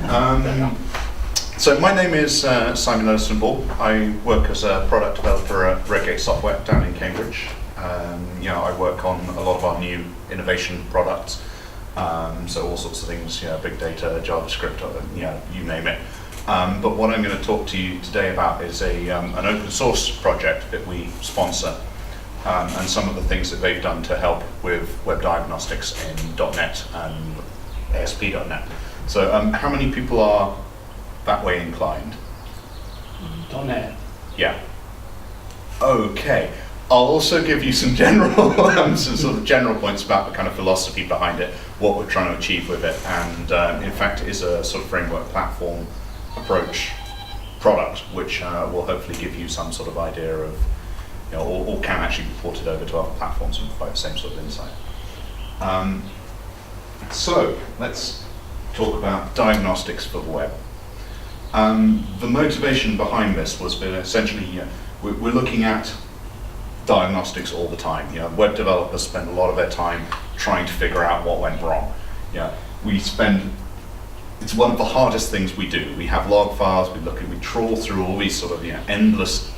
So my name is Simon Elliston. I work as a product developer at Redgate Software down in Cambridge. I work on a lot of our new innovation products. So all sorts of things, big data, JavaScript, you name it. But what I'm going to talk to you today about is an open source project that we sponsor, and some of the things that they've done to help with web diagnostics in .NET and ASP.NET. So how many people are that way inclined? .NET. Yeah. Okay. I'll also give you some general, some sort of general points about the kind of philosophy behind it, what we're trying to achieve with it, and in fact it is a sort of framework platform approach product, which will hopefully give you some sort of idea of, or can actually be ported over to other platforms and provide the same sort of insight. So let's talk about diagnostics for the web. The motivation behind this was essentially, we're looking at diagnostics all the time. Web developers spend a lot of their time trying to figure out what went wrong. It's one of the hardest things we do. We have log files, we trawl through all these sort of endless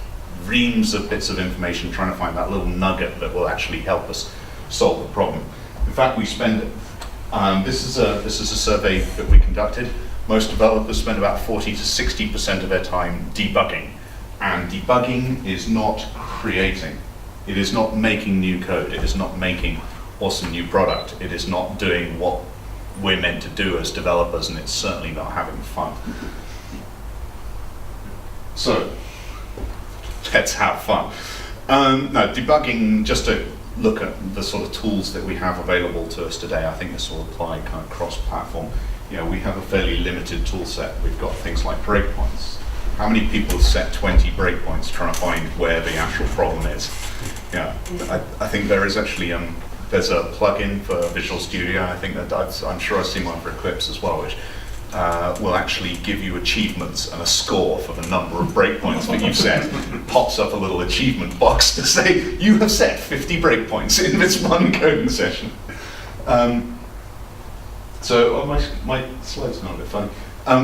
reams of bits of information trying to find that little nugget that will actually help us solve the problem. In fact, we spend this is a survey that we conducted. Most developers spend about 40 to 60% of their time debugging. And debugging is not creating. It is not making new code. It is not making awesome new product. It is not doing what we're meant to do as developers, and it's certainly not having fun. So, let's have fun. Now, debugging, just to look at the sort of tools that we have available to us today, I think this will apply kind of cross-platform. We have a fairly limited tool set. We've got things like breakpoints. How many people have set 20 breakpoints trying to find where the actual problem is? I think there is actually there's a plugin for Visual Studio. I think that I'm sure I've seen one for Eclipse as well, which will actually give you achievements and a score for the number of breakpoints that you've set. It pops up a little achievement box to say you have set 50 breakpoints in this one coding session. So my slide's not a bit funny.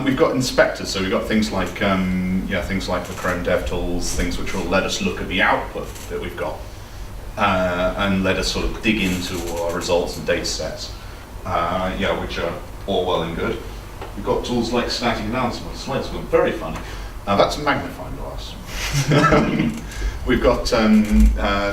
We've got inspectors, so we've got things like things like the Chrome DevTools, things which will let us look at the output that we've got, and let us sort of dig into our results and data sets, which are all well and good. We've got tools like static analysis. My slide's gone very funny. That's a magnifying glass. We've got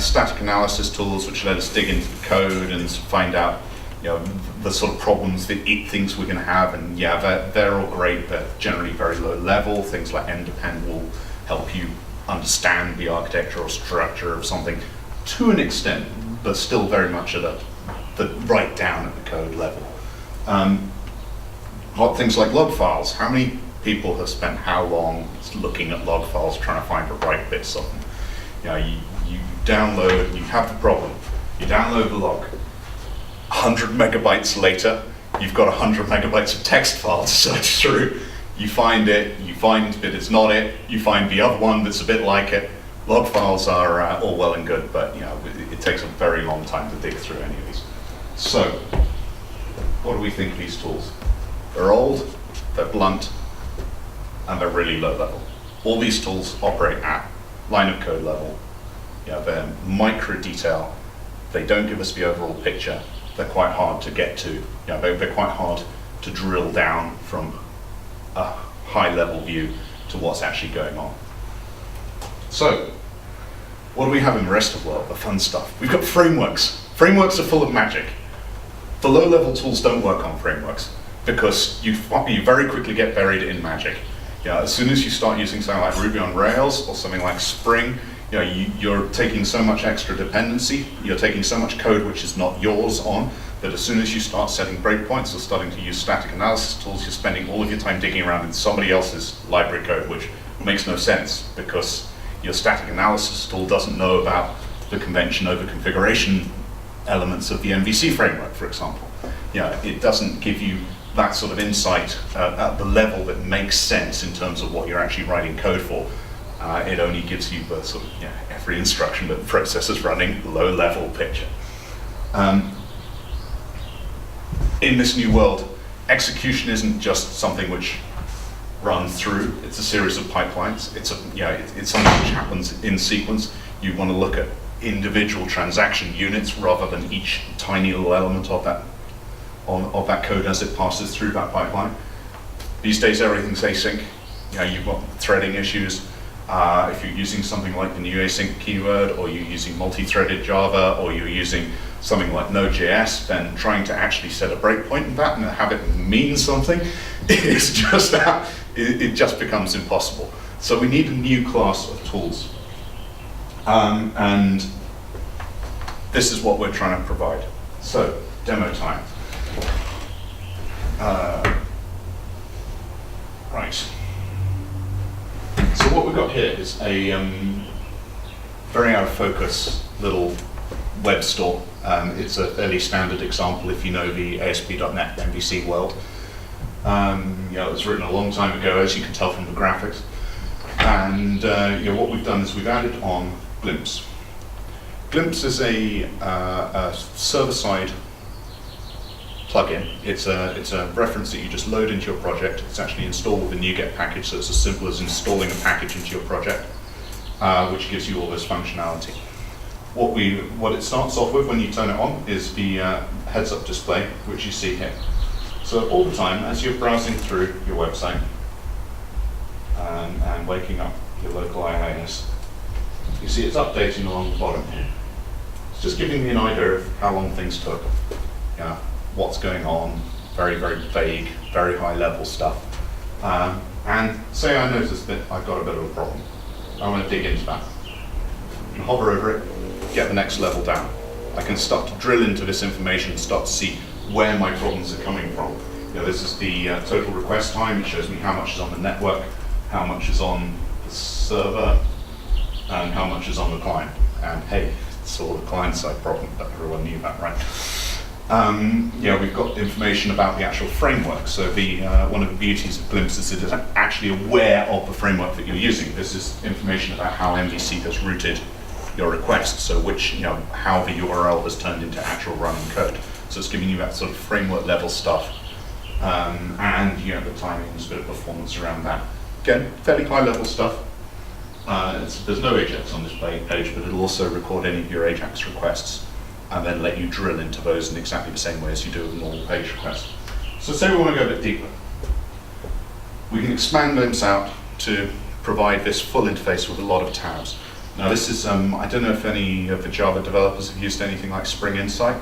static analysis tools which let us dig into the code and find out the sort of problems that it thinks we're going to have, and they're all great. They're generally very low level. Things like NDepend will help you understand the architecture or structure of something to an extent, but still very much at the right down at the code level. Things like log files. How many people have spent how long looking at log files trying to find the right bits of them? You download, you have the problem, you download the log. 100 megabytes later, you've got 100 megabytes of text file to search through. You find it, you find that it's not it, you find the other one that's a bit like it. Log files are all well and good, but it takes a very long time to dig through any of these. So, what do we think of these tools? They're old, they're blunt, and they're really low level. All these tools operate at line of code level. They're micro detail. They don't give us the overall picture. They're quite hard to get to. They're quite hard to drill down from a high-level view to what's actually going on. So, what do we have in the rest of the world? The fun stuff. We've got frameworks. Frameworks are full of magic. The low-level tools don't work on frameworks because you very quickly get buried in magic. As soon as you start using something like Ruby on Rails or something like Spring, you're taking so much extra dependency, you're taking so much code which is not yours on, that as soon as you start setting breakpoints or starting to use static analysis tools, you're spending all of your time digging around in somebody else's library code, which makes no sense because your static analysis tool doesn't know about the convention over configuration elements of the MVC framework, for example. It doesn't give you that sort of insight at the level that makes sense in terms of what you're actually writing code for. It only gives you the sort of every instruction that the process is running low-level picture. In this new world, execution isn't just something which runs through, it's a series of pipelines. It's something which happens in sequence. You want to look at individual transaction units rather than each tiny little element of that code as it passes through that pipeline. These days everything's async. You've got threading issues. If you're using something like the new async keyword, or you're using multi-threaded Java, or you're using something like Node.js, then trying to actually set a breakpoint in that and have it mean something is just it just becomes impossible. So we need a new class of tools. And this is what we're trying to provide. So, demo time. Right. So what we've got here is a very out of focus little web store. It's a fairly standard example if you know the ASP.NET MVC world. It was written a long time ago, as you can tell from the graphics. And what we've done is we've added on Glimpse. Glimpse is a server-side plugin. It's a reference that you just load into your project. It's actually installed with the NuGet package, so it's as simple as installing a package into your project, which gives you all this functionality. What it starts off with when you turn it on is the heads-up display, which you see here. So all the time, as you're browsing through your website and waking up your local IIS, you see it's updating along the bottom here. It's just giving me an idea of how long things took, what's going on, very, very vague, very high level stuff. And say I notice that I've got a bit of a problem. I want to dig into that. I can hover over it, get the next level down. I can start to drill into this information and start to see where my problems are coming from. This is the total request time. It shows me how much is on the network, how much is on the server, and how much is on the client. And hey, it's all the client-side problem, but everyone knew that, right? We've got information about the actual framework. So one of the beauties of Glimpse is it is actually aware of the framework that you're using. This is information about how MVC has routed your request, so how the URL has turned into actual running code. So it's giving you that sort of framework level stuff, and the timings, bit of performance around that. Again, fairly high level stuff. There's no Ajax on this page, but it'll also record any of your Ajax requests and then let you drill into those in exactly the same way as you do with a normal page request. So say we want to go a bit deeper. We can expand Glimpse out to provide this full interface with a lot of tabs. Now this is, I don't know if any of the Java developers have used anything like Spring Insight.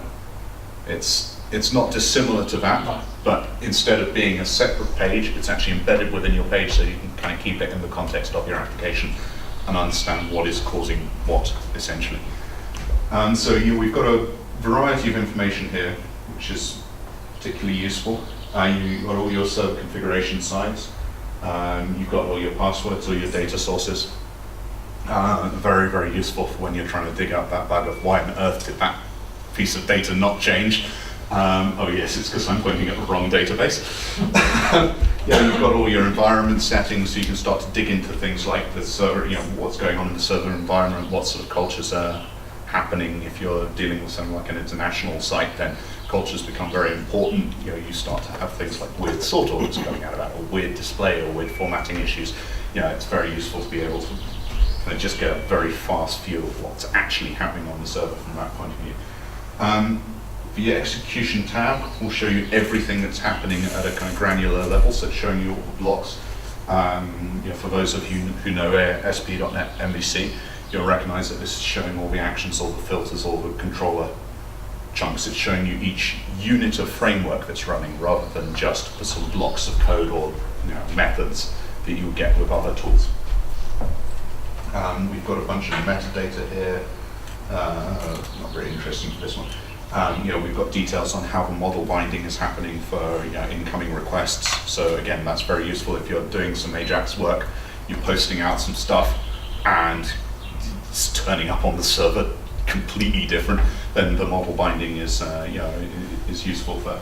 It's not dissimilar to that, but instead of being a separate page, it's actually embedded within your page, so you can kind of keep it in the context of your application and understand what is causing what, essentially. So we've got a variety of information here, which is particularly useful. You've got all your server configuration sites. You've got all your passwords, all your data sources. Very, very useful for when you're trying to dig up that bug of why on earth did that piece of data not change. Oh yes, it's because I'm pointing at the wrong database. You've got all your environment settings, so you can start to dig into things like the server, what's going on in the server environment, what sort of cultures are happening. If you're dealing with something like an international site, then cultures become very important. You start to have things like weird sort orders coming out of that, or weird display, or weird formatting issues. It's very useful to be able to kind of just get a very fast view of what's actually happening on the server from that point of view. The execution tab will show you everything that's happening at a kind of granular level, so it's showing you all the blocks. For those of you who know ASP.NET MVC, you'll recognize that this is showing all the actions, all the filters, all the controller chunks. It's showing you each unit of framework that's running, rather than just the sort of blocks of code or methods that you would get with other tools. We've got a bunch of metadata here. Not very interesting for this one. We've got details on how the model binding is happening for incoming requests. So again, that's very useful if you're doing some Ajax work, you're posting out some stuff, and it's turning up on the server completely different. Then the model binding is useful for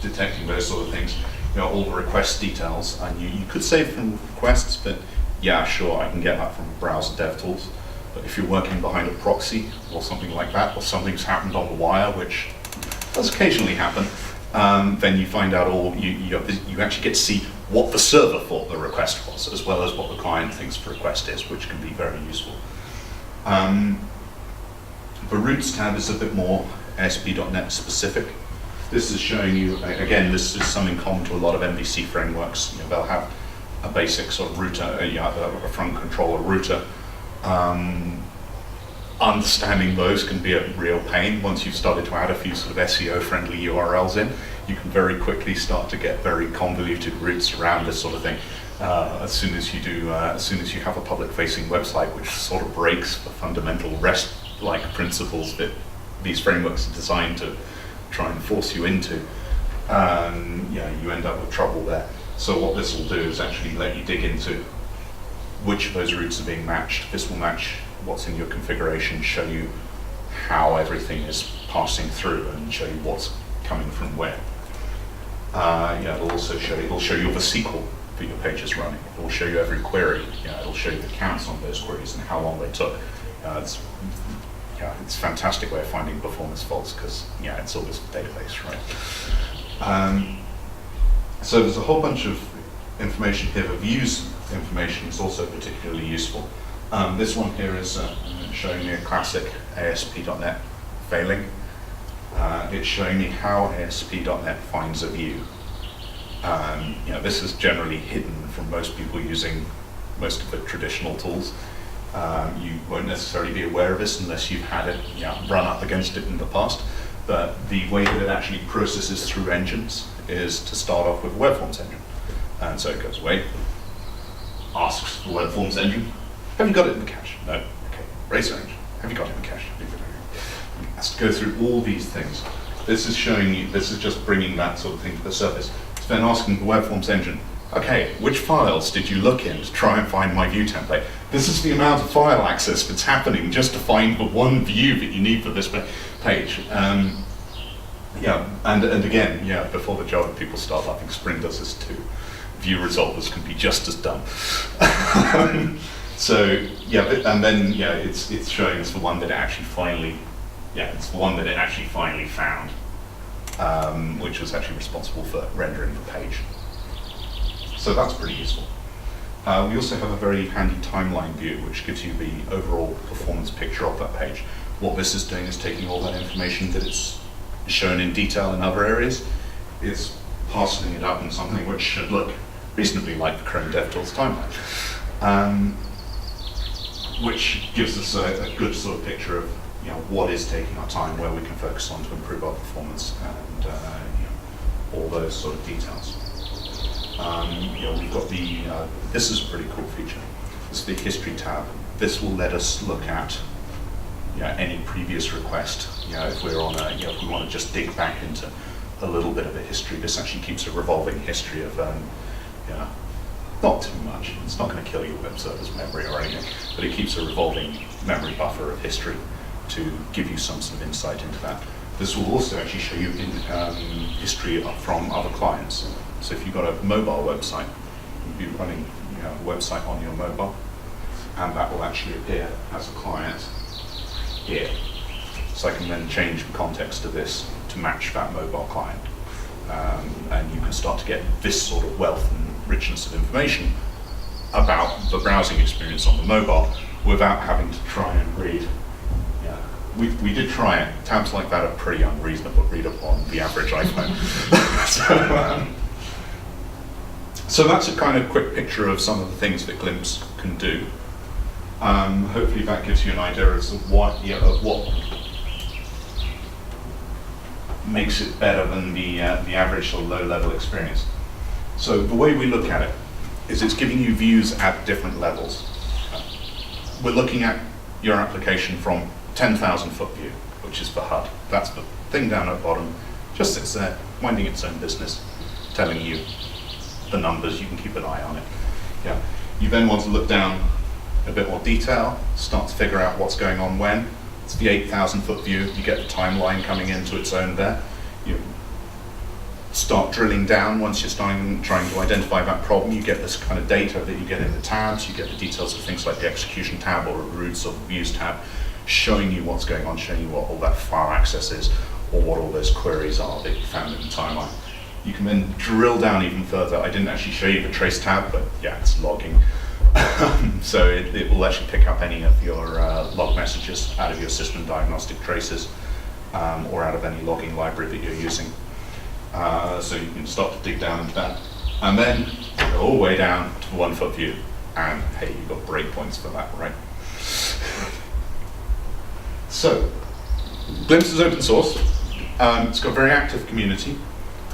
detecting those sort of things. All the request details, and you could save from requests, but yeah, sure, I can get that from browser dev tools. But if you're working behind a proxy or something like that, or something's happened on the wire, which does occasionally happen, then you find out you actually get to see what the server thought the request was, as well as what the client thinks the request is, which can be very useful. The routes tab is a bit more ASP.NET specific. This is showing you, again, this is something common to a lot of MVC frameworks. They'll have a basic sort of router, a front controller router. Understanding those can be a real pain. Once you've started to add a few sort of SEO-friendly URLs in, you can very quickly start to get very convoluted routes around this sort of thing. As soon as you have a public-facing website, which sort of breaks the fundamental REST-like principles that these frameworks are designed to try and force you into, you end up with trouble there. So what this will do is actually let you dig into which of those routes are being matched. This will match what's in your configuration, show you how everything is passing through, and show you what's coming from where. It'll also show you the SQL that your page is running. It will show you every query. It'll show you the counts on those queries and how long they took. It's a fantastic way of finding performance faults because it's all this database, right? So there's a whole bunch of information here. The views information is also particularly useful. This one here is showing me a classic ASP.NET failing. It's showing me how ASP.NET finds a view. This is generally hidden from most people using most of the traditional tools. You won't necessarily be aware of this unless you've had it run up against it in the past. But the way that it actually processes through engines is to start off with a web forms engine. And so it goes away, asks the web forms engine, have you got it in the cache? No. Okay. Razor engine, have you got it in the cache? It has to go through all these things. This is showing you, this is just bringing that sort of thing to the surface. It's then asking the web forms engine, okay, which files did you look in to try and find my view template? This is the amount of file access that's happening just to find the one view that you need for this page. And again, before the Java people start laughing, Spring does this too. View resolvers can be just as dumb. It's showing us the one that it actually finally, found, which was actually responsible for rendering the page. So that's pretty useful. We also have a very handy timeline view, which gives you the overall performance picture of that page. What this is doing is taking all that information that it's shown in detail in other areas, is parceling it up in something which should look reasonably like the Chrome DevTools timeline, which gives us a good sort of picture of what is taking our time, where we can focus on to improve our performance, and all those sort of details. We've got this is a pretty cool feature. This is the history tab. This will let us look at any previous request. If we're on if we want to just dig back into a little bit of a history, this actually keeps a revolving history of not too much. It's not going to kill your web server's memory or anything, but it keeps a revolving memory buffer of history to give you some sort of insight into that. This will also actually show you history from other clients. So if you've got a mobile website, you'll be running a website on your mobile, and that will actually appear as a client here. So I can then change the context of this to match that mobile client. And you can start to get this sort of wealth and richness of information about the browsing experience on the mobile without having to try and read. We did try it. Tabs like that are pretty unreasonable to read upon the average iPhone. So that's a kind of quick picture of some of the things that Glimpse can do. Hopefully that gives you an idea of what makes it better than the average or low-level experience. So the way we look at it is it's giving you views at different levels. We're looking at your application from 10,000 foot view, which is the HUD. That's the thing down at the bottom, just sits there, minding its own business, telling you the numbers, you can keep an eye on it. You then want to look down a bit more detail, start to figure out what's going on when. It's the 8,000 foot view, you get the timeline coming into its own there. You start drilling down once you're trying to identify that problem. You get this kind of data that you get in the tabs, you get the details of things like the execution tab or routes or views tab, showing you what's going on, showing you what all that file access is, or what all those queries are that you found in the timeline. You can then drill down even further. I didn't actually show you the trace tab, but yeah, it's logging. So it will actually pick up any of your log messages out of your system diagnostic traces, or out of any logging library that you're using. So you can start to dig down into that. And then go all the way down to the 1 foot view. And hey, you've got breakpoints for that, right? So, Glimpse is open source. It's got a very active community.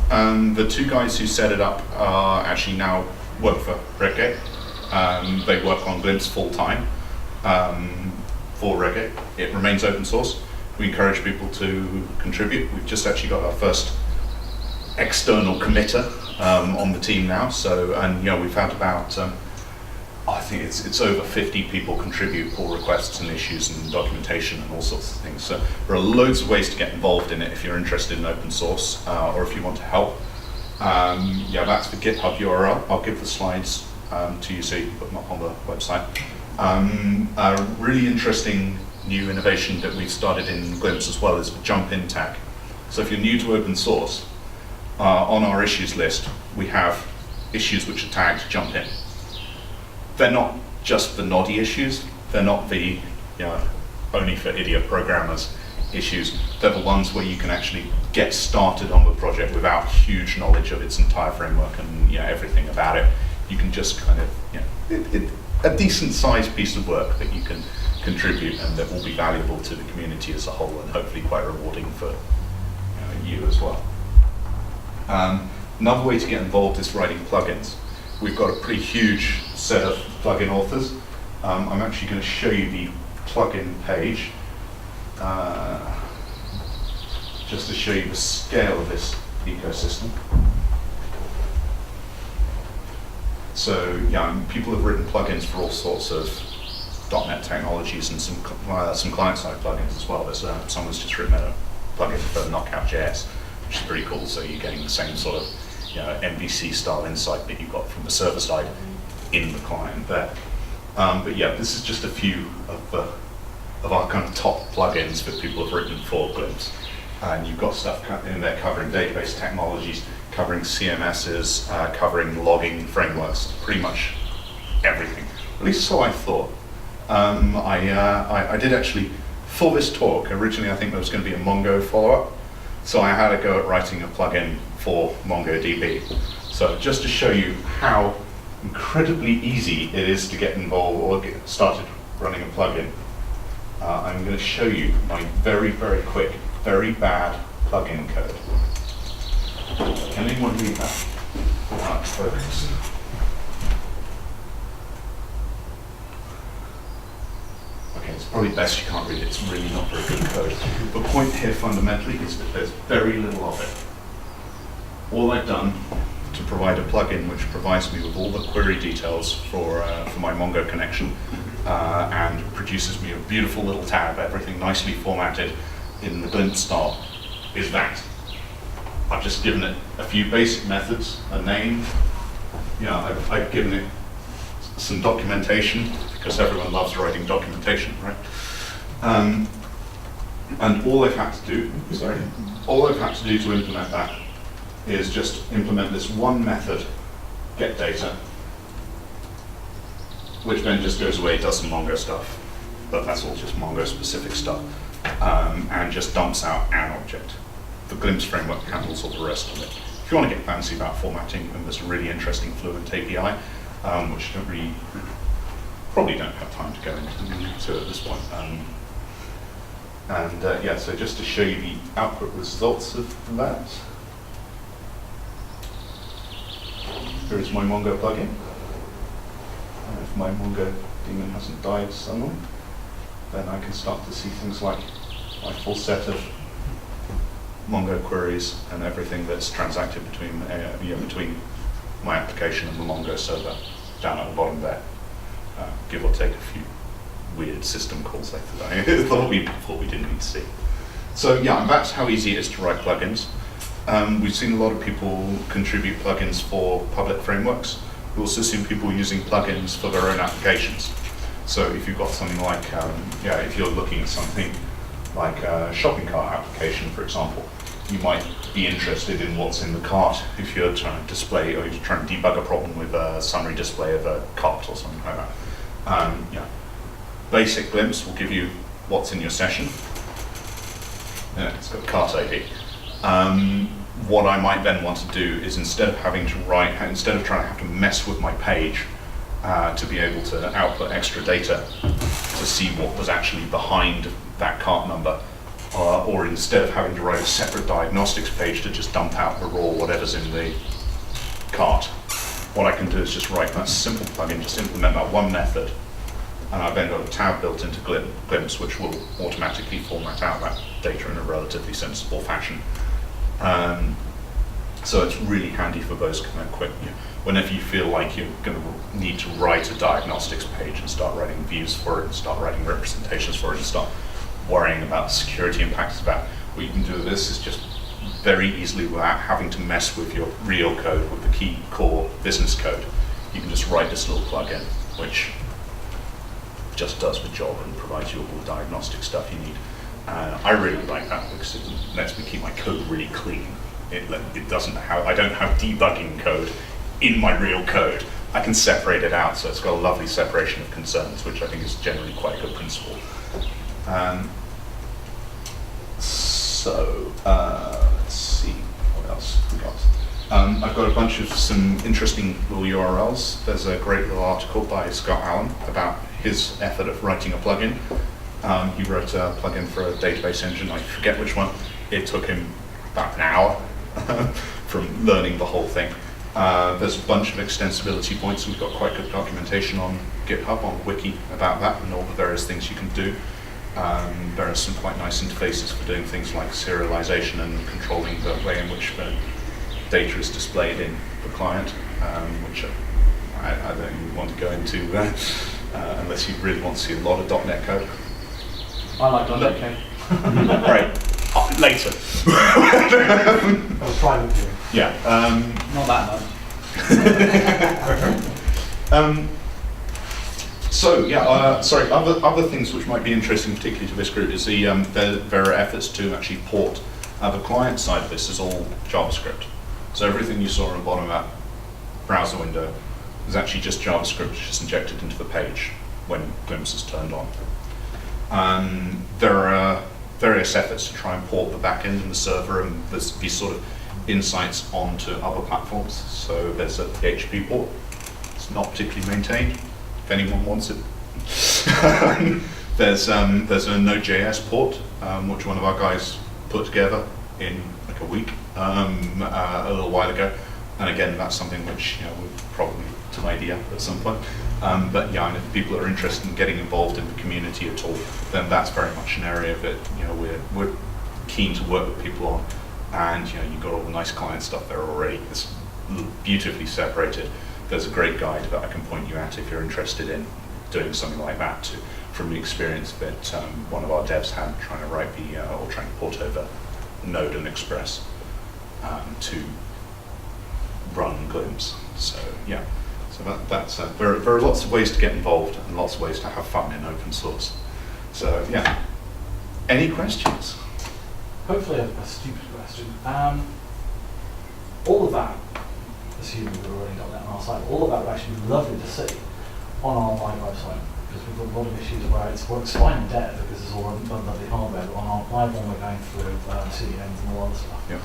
The 2 guys who set it up actually now work for Redgate. They work on Glimpse full time for Redgate. It remains open source. We encourage people to contribute. We've just actually got our first external committer on the team now. So, and you know, we've had about I think it's over 50 people contribute pull requests and issues and documentation and all sorts of things. So there are loads of ways to get involved in it if you're interested in open source or if you want to help. Yeah, that's the GitHub URL. I'll give the slides to you so you can put them up on the website. A really interesting new innovation that we've started in Glimpse as well is the jump in tag. So if you're new to open source, on our issues list, we have issues which are tagged jump in. They're not just the noddy issues, they're not the only for idiot programmers issues, they're the ones where you can actually get started on the project without huge knowledge of its entire framework and everything about it. You can just kind of, a decent sized piece of work that you can contribute and that will be valuable to the community as a whole and hopefully quite rewarding for you as well. Another way to get involved is writing plugins. We've got a pretty huge set of plugin authors. I'm actually going to show you the plugin page just to show you the scale of this ecosystem. So yeah, people have written plugins for all sorts of .NET technologies and some client-side plugins as well. There's someone's just written a plugin for Knockout.js, which is pretty cool. So you're getting the same sort of MVC style insight that you got from the server side in the client there. But yeah, this is just a few of our kind of top plugins that people have written for Glimpse. And you've got stuff in there covering database technologies, covering CMSs, covering logging frameworks, pretty much everything. At least so I thought. I did actually, for this talk, originally I think there was going to be a Mongo follow-up, so I had to go at writing a plugin for MongoDB. So just to show you how incredibly easy it is to get involved or get started running a plugin, I'm going to show you my very, very quick, very bad plugin code. Can anyone read that? Focus. Okay, it's probably best you can't read it. It's really not very good code. The point here fundamentally is that there's very little of it. All I've done to provide a plugin which provides me with all the query details for my Mongo connection and produces me a beautiful little tab, everything nicely formatted in the Glimpse style, is that. I've just given it a few basic methods, a name, I've given it some documentation, because everyone loves writing documentation, right? And all I've had to do, to implement that is just implement this one method, get data, which then just goes away, does some Mongo stuff, but that's all just Mongo specific stuff, and just dumps out an object. The Glimpse framework handles all the rest of it. If you want to get fancy about formatting, then there's a really interesting Fluent API, which probably don't have time to go into at this point. Yeah, so just to show you the output results of that. Here is my Mongo plugin. If my Mongo daemon hasn't died somewhere, then I can start to see things like my full set of Mongo queries and everything that's transacted between my application and the Mongo server down at the bottom there, give or take a few weird system calls that I thought we didn't need to see. So yeah, that's how easy it is to write plugins. We've seen a lot of people contribute plugins for public frameworks. We've also seen people using plugins for their own applications. So if you've got something like, if you're looking at something like a shopping cart application, for example. You might be interested in what's in the cart if you're trying to display or you're trying to debug a problem with a summary display of a cart or something like that. Yeah. Basic glimpse will give you what's in your session. Yeah, it's got cart ID. What I might then want to do is instead of trying to have to mess with my page to be able to output extra data to see what was actually behind that cart number, or instead of having to write a separate diagnostics page to just dump out the raw whatever's in the cart, what I can do is just write that simple plugin, just implement that one method, and I've then got a tab built into Glimpse which will automatically format out that data in a relatively sensible fashion. So it's really handy for those kind of quick, whenever you feel like you're going to need to write a diagnostics page and start writing views for it and start writing representations for it and start worrying about security impacts of that. What you can do with this is just very easily, without having to mess with your real code, with the key core business code, you can just write this little plugin which just does the job and provides you all the diagnostic stuff you need. I really like that because it lets me keep my code really clean. I don't have debugging code in my real code. I can separate it out, so it's got a lovely separation of concerns, which I think is generally quite a good principle. Let's see, what else we got? I've got a bunch of some interesting little URLs. There's a great little article by Scott Allen about his effort of writing a plugin. He wrote a plugin for a database engine, I forget which one. It took him about an hour from learning the whole thing. There's a bunch of extensibility points. We've got quite good documentation on GitHub, on Wiki, about that and all the various things you can do. There are some quite nice interfaces for doing things like serialization and controlling the way in which the data is displayed in the client, which I don't even want to go into unless you really want to see a lot of .NET code. I like .NET code. Right, later. Or private viewing. Yeah. Not that much. So yeah, sorry. Other things which might be interesting, particularly to this group, is there are efforts to actually port the client side of this is all JavaScript. So everything you saw on the bottom of that browser window is actually just JavaScript, which is injected into the page when Glimpse is turned on. There are various efforts to try and port the backend and the server and these sort of insights onto other platforms. So there's a PHP port. It's not particularly maintained. If anyone wants it. There's a Node.js port, which one of our guys put together in like a week, a little while ago. And again, that's something which we'll probably tidy up at some point. But yeah, and if people are interested in getting involved in the community at all, then that's very much an area that we're keen to work with people on. And you've got all the nice client stuff there already. It's beautifully separated. There's a great guide that I can point you at if you're interested in doing something like that too, from the experience that one of our devs had trying to write or trying to port over Node and Express to run Glimpse. So yeah, so that's there are lots of ways to get involved and lots of ways to have fun in open source. So yeah, any questions? Hopefully a stupid question. All of that, assuming we're already got that on our site, all of that would actually be lovely to see on our live website, because we've got a lot of issues where it works fine in dev because it's all run lovely hardware, but on our live one we're going through CDNs and all other stuff. Yeah.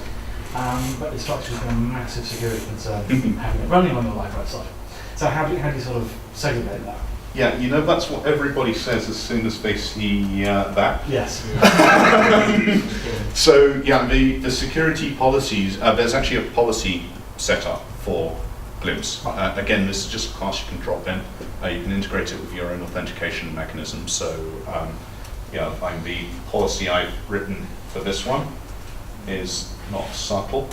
But it strikes me as a massive security concern having it running on your live website. So how do you sort of segregate that? Yeah, that's what everybody says as soon as they see that. Yes. So yeah, the security policies, there's actually a policy set up for Glimpse. Again, this is just a class you can drop in. You can integrate it with your own authentication mechanism. So yeah, the policy I've written for this one is not subtle.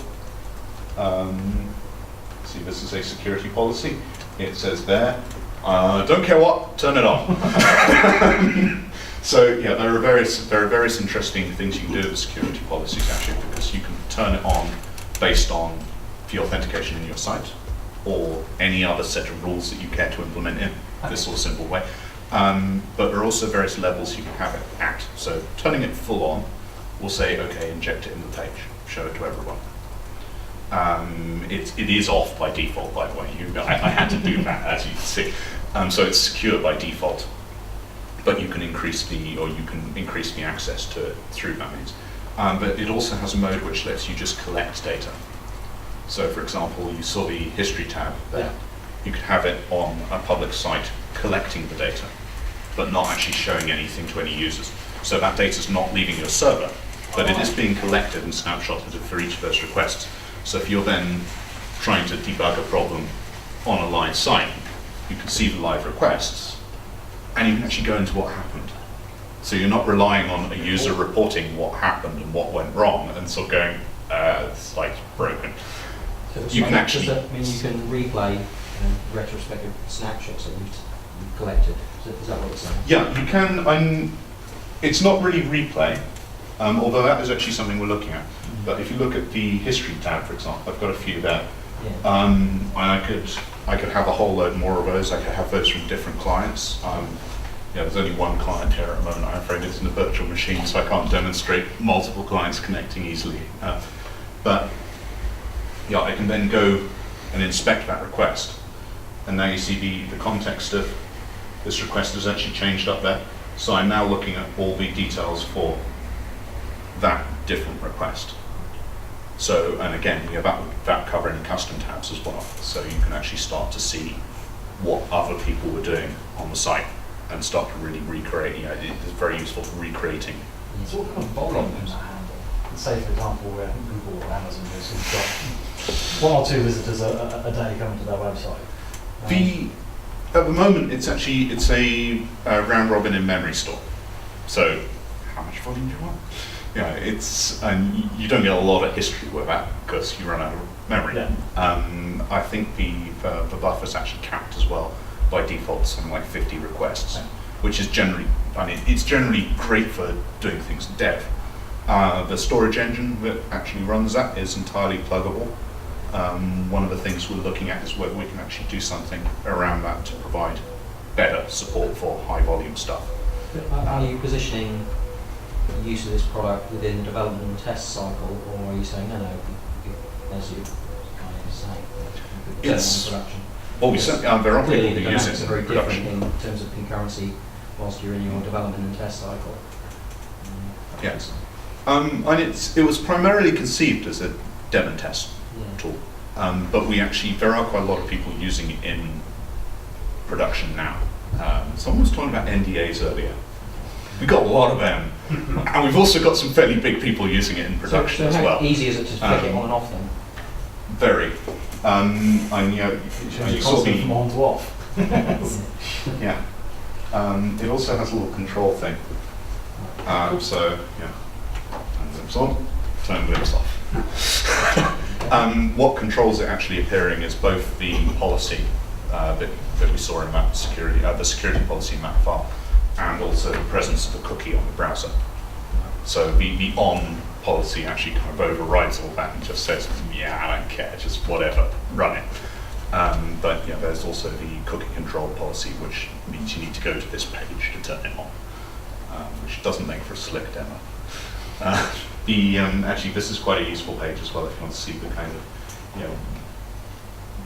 See, this is a security policy. It says there, don't care what, turn it on. So yeah, there are various interesting things you can do with the security policies actually, because you can turn it on based on the authentication in your site or any other set of rules that you care to implement in this sort of simple way. But there are also various levels you can have it at. So turning it full on, we'll say, okay, inject it in the page, show it to everyone. It is off by default, by the way. I had to do that, as you can see. So it's secure by default, but you can increase the access to it through that means. But it also has a mode which lets you just collect data. So, for example, you saw the history tab there. Yeah. You could have it on a public site collecting the data, but not actually showing anything to any users. So that data is not leaving your server, but it is being collected and snapshotted for each of those requests. So if you're then trying to debug a problem on a live site, you can see the live requests, and you can actually go into what happened. So you're not relying on a user reporting what happened and what went wrong, and sort of going, the site's broken. So You can actually- does that mean you can replay retrospective snapshots that you've collected? Is that what it's saying? Yeah, you can. It's not really replay, although that is actually something we're looking at. But if you look at the history tab, for example, I've got a few there. Yeah. And I could have a whole load more of those. I could have those from different clients. There's only one client here at the moment. I'm afraid it's in a virtual machine, so I can't demonstrate multiple clients connecting easily. But yeah, I can then go and inspect that request. And now you see the context of this request has actually changed up there. So I'm now looking at all the details for that different request. So, and again, that covering custom tabs as well. So you can actually start to see what other people were doing on the site and start to really recreate. It's very useful for recreating. So what kind of volume can that handle? Say, for example, where Google or Amazon has got one or two visitors a day coming to their website. At the moment, it's a round robin in memory store. So, how much volume do you want? And you don't get a lot of history with that because you run out of memory. Yeah. I think the buffer's actually capped as well by default, something like 50 requests, Yeah. which is it's generally great for doing things in dev. The storage engine that actually runs that is entirely pluggable. One of the things we're looking at is whether we can actually do something around that to provide better support for high volume stuff. Are you positioning the use of this product within the development and test cycle, or are you saying, no, as you kind of say, Yes. production? Well, we certainly there are Clearly, people the who use dynamics it are very in production. different in terms of concurrency whilst you're in your development and test cycle. Yes. And it was primarily conceived as a dev and test Yeah. tool, but there are quite a lot of people using it in production now. Someone was talking about NDAs earlier. We got a lot of them, and we've also got some fairly big people using it in production so as how well. easy is it to flick it on and off then? Very. And you It's saw constant the from on to off. yeah. It also has a little control thing. So yeah, turn glimpse on, turn glimpse off. What controls it actually appearing is both the policy that we saw in that security, the security policy map file, and also the presence of a cookie on the browser. So the on policy actually kind of overrides all that and just says, yeah, I don't care, just whatever, run it. But yeah, there's also the cookie control policy, which means you need to go to this page to turn it on, which doesn't make for a slick demo. Actually, this is quite a useful page as well if you want to see the kind of,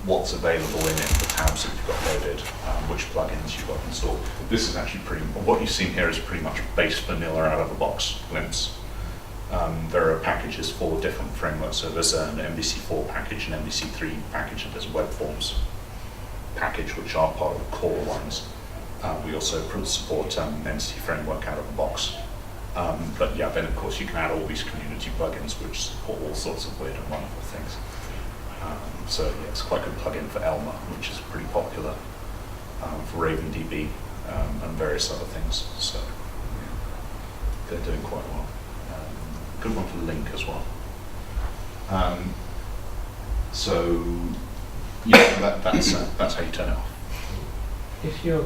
what's available in it, the tabs that you've got loaded, which plugins you've got installed. This is actually what you've seen here is pretty much base vanilla out of the box glimpse. There are packages for different frameworks, so there's an MVC4 package, an MVC3 package, and there's a web forms package, which are part of the core ones. We also support Entity Framework out of the box. But yeah, then of course you can add all these community plugins which support all sorts of weird and wonderful things. So yeah, it's quite a good plugin for Elma, which is pretty popular, for RavenDB and various other things. So yeah, they're doing quite well. Good one for Link as well. So yeah, that's how you turn it off. If you're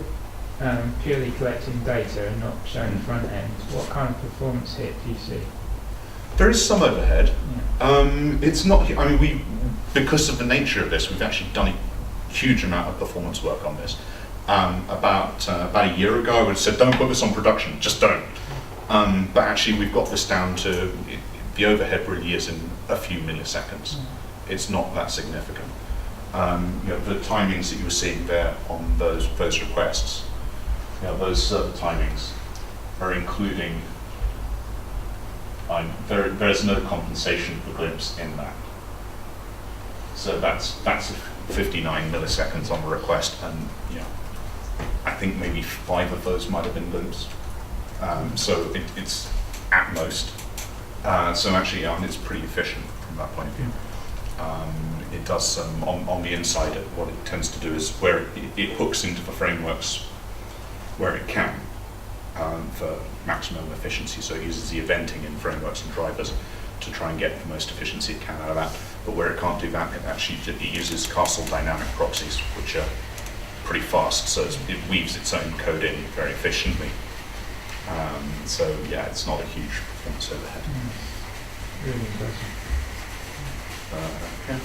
purely collecting data and not showing the front end, what kind of performance hit do you see? There is some overhead. Yeah. It's not. I mean, because of the nature of this, we've actually done a huge amount of performance work on this. About a year ago, I would have said, don't put this on production, just don't. But actually, we've got this down to, the overhead really is in a few milliseconds. It's not that significant. The timings that you were seeing there on those requests, those server timings are including, there's no compensation for glimpse in that. So that's 59 milliseconds on a request, and I think maybe 5 of those might have been glimpse. So it's at most. So actually, it's pretty efficient from that point of view. It does some on the inside. What it tends to do is where it hooks into the frameworks where it can for maximum efficiency. So it uses the eventing in frameworks and drivers to try and get the most efficiency it can out of that. But where it can't do that, it uses castle dynamic proxies, which are pretty fast. So it weaves its own code in very efficiently. So yeah, it's not a huge performance overhead. Really impressive. Yeah.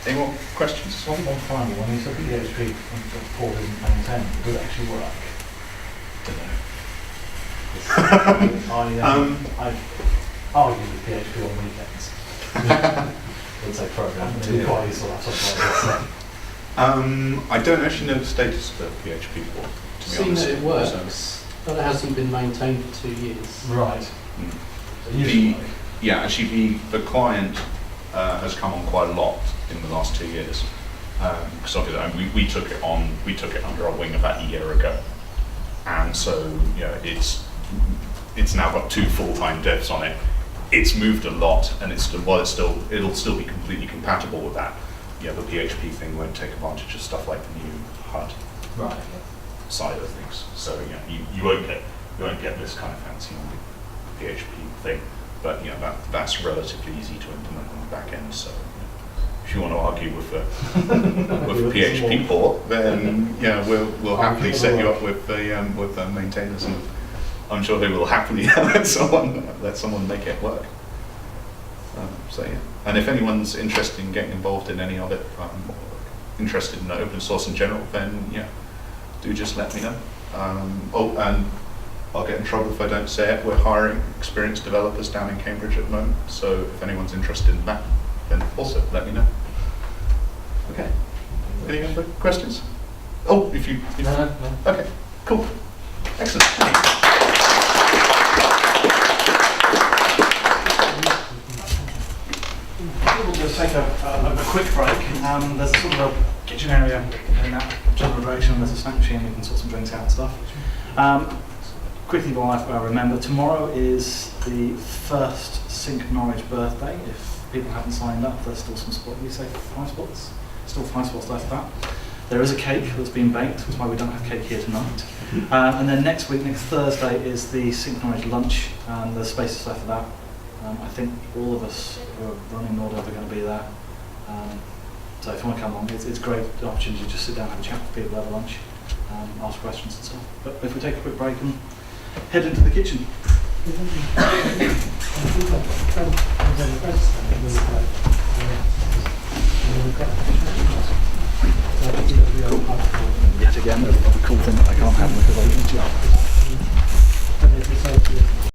Any more questions? One final one. You said the PHP port isn't maintained. Does it actually work? I argue with PHP on weekends. Let's say program. It's quite useful to have something like this. I don't actually know the status of the PHP port, to be Seen honest. that it works, but it hasn't been maintained for 2 years. Right. Mm. So usually, Yeah, actually the client has come on quite a lot in the last 2 years. Because obviously we took it under our wing about a year ago. And so it's now got 2 full-time devs on it. It's moved a lot, and it'll still be completely compatible with that. The PHP thing won't take advantage of stuff like the new HUD right. side of things. So you won't get this kind of fancy on the PHP thing. But that's relatively easy to implement on the back end. So if you want to argue with the PHP port, then we'll happily set you up with the maintainers, and I'm sure they will happily let someone make it work. So yeah, and if anyone's interested in getting involved in any of it, or interested in open source in general, then do just let me know. And I'll get in trouble if I don't say it. We're hiring experienced developers down in Cambridge at the moment, so if anyone's interested in that, then also let me know. Okay. Any other questions? Oh, if you. No. Okay. Cool. Excellent. We'll just take a quick break. There's a sort of a kitchen area in that general direction. There's a snack machine. We can sort some drinks out and stuff. Quickly, while I remember, tomorrow is the first Sync Norwich birthday. If people haven't signed up, there's still some spots. You say 5 spots? Still 5 spots left for that. There is a cake that's been baked, which is why we don't have cake here tonight. And then next week, next Thursday, is the Sync Norwich lunch, and there's spaces left for that. I think all of us who are running NorDev are going to be there. So if you want to come along, it's a great opportunity to just sit down and have a chat with people, have a lunch, ask questions and stuff. But if we take a quick break and head into the kitchen. Yet again, a cool thing that I can't have because I